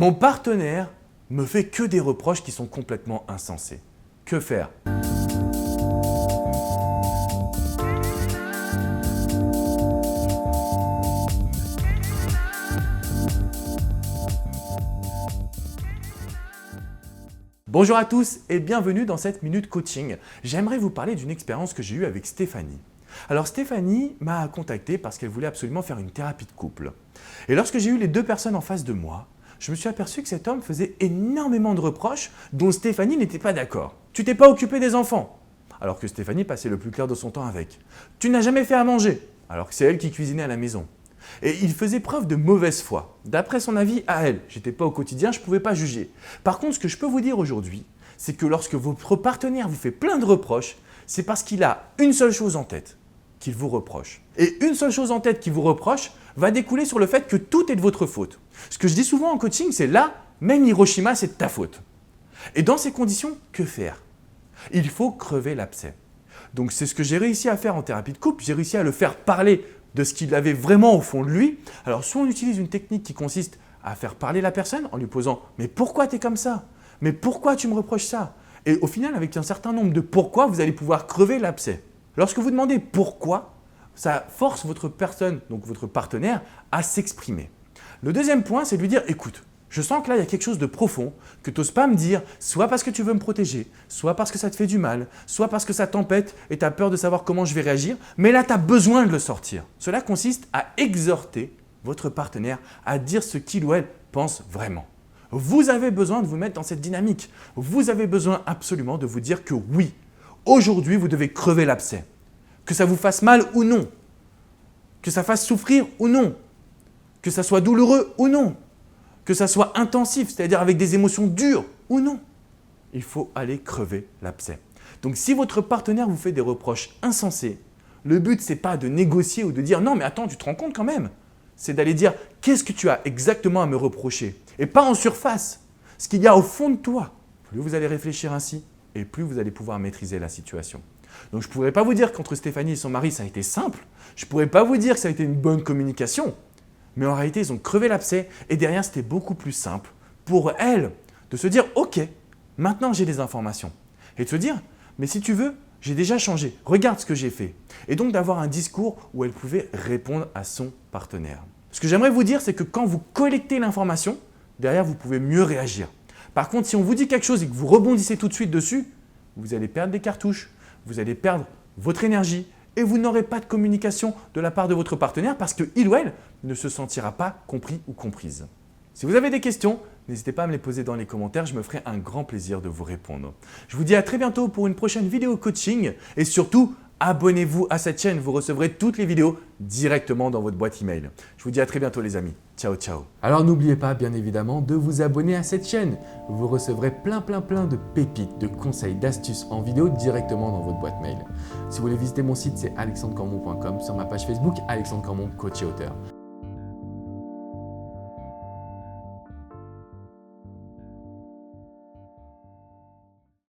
Mon partenaire me fait que des reproches qui sont complètement insensés. Que faire? Bonjour à tous et bienvenue dans cette Minute Coaching. J'aimerais vous parler d'une expérience que j'ai eue avec Stéphanie. Alors Stéphanie m'a contacté parce qu'elle voulait absolument faire une thérapie de couple. Et lorsque j'ai eu les deux personnes en face de moi, je me suis aperçu que cet homme faisait énormément de reproches dont Stéphanie n'était pas d'accord. Tu t'es pas occupé des enfants, alors que Stéphanie passait le plus clair de son temps avec. Tu n'as jamais fait à manger, alors que c'est elle qui cuisinait à la maison. Et il faisait preuve de mauvaise foi. D'après son avis à elle, j'étais pas au quotidien, je ne pouvais pas juger. Par contre, ce que je peux vous dire aujourd'hui, c'est que lorsque votre partenaire vous fait plein de reproches, c'est parce qu'il a une seule chose en tête, qu'il vous reproche. Et une seule chose en tête qu'il vous reproche va découler sur le fait que tout est de votre faute. Ce que je dis souvent en coaching, c'est là, même Hiroshima, c'est de ta faute. Et dans ces conditions, que faire? Il faut crever l'abcès. Donc c'est ce que j'ai réussi à faire en thérapie de couple, j'ai réussi à le faire parler de ce qu'il avait vraiment au fond de lui. Alors soit on utilise une technique qui consiste à faire parler la personne en lui posant « mais pourquoi tu es comme ça? Mais pourquoi tu me reproches ça ?» Et au final, avec un certain nombre de « pourquoi », vous allez pouvoir crever l'abcès. Lorsque vous demandez « pourquoi », ça force votre personne, donc votre partenaire, à s'exprimer. Le deuxième point, c'est de lui dire « écoute, je sens que là, il y a quelque chose de profond que tu n'oses pas me dire, soit parce que tu veux me protéger, soit parce que ça te fait du mal, soit parce que ça t'empête et tu as peur de savoir comment je vais réagir, mais là, tu as besoin de le sortir. » Cela consiste à exhorter votre partenaire à dire ce qu'il ou elle pense vraiment. Vous avez besoin de vous mettre dans cette dynamique. Vous avez besoin absolument de vous dire que oui, aujourd'hui, vous devez crever l'abcès. Que ça vous fasse mal ou non, que ça fasse souffrir ou non, que ça soit douloureux ou non, que ça soit intensif, c'est-à-dire avec des émotions dures ou non. Il faut aller crever l'abcès. Donc si votre partenaire vous fait des reproches insensés, le but ce n'est pas de négocier ou de dire « non mais attends, tu te rends compte quand même ». C'est d'aller dire « qu'est-ce que tu as exactement à me reprocher ?» et pas en surface, ce qu'il y a au fond de toi. Plus vous allez réfléchir ainsi et plus vous allez pouvoir maîtriser la situation. Donc je ne pourrais pas vous dire qu'entre Stéphanie et son mari ça a été simple, je ne pourrais pas vous dire que ça a été une bonne communication. Mais en réalité, ils ont crevé l'abcès et derrière, c'était beaucoup plus simple pour elle de se dire « ok, maintenant j'ai des informations ». Et de se dire « mais si tu veux, j'ai déjà changé, regarde ce que j'ai fait ». Et donc d'avoir un discours où elle pouvait répondre à son partenaire. Ce que j'aimerais vous dire, c'est que quand vous collectez l'information, derrière, vous pouvez mieux réagir. Par contre, si on vous dit quelque chose et que vous rebondissez tout de suite dessus, vous allez perdre des cartouches, vous allez perdre votre énergie, et vous n'aurez pas de communication de la part de votre partenaire parce qu'il ou elle ne se sentira pas compris ou comprise. Si vous avez des questions, n'hésitez pas à me les poser dans les commentaires, je me ferai un grand plaisir de vous répondre. Je vous dis à très bientôt pour une prochaine vidéo coaching et surtout, abonnez-vous à cette chaîne, vous recevrez toutes les vidéos directement dans votre boîte email. Je vous dis à très bientôt les amis. Ciao, ciao. Alors n'oubliez pas bien évidemment de vous abonner à cette chaîne. Vous recevrez plein de pépites, de conseils, d'astuces en vidéo directement dans votre boîte mail. Si vous voulez visiter mon site, c'est alexandrecormon.com, sur ma page Facebook, Alexandre Cormon, coach et auteur.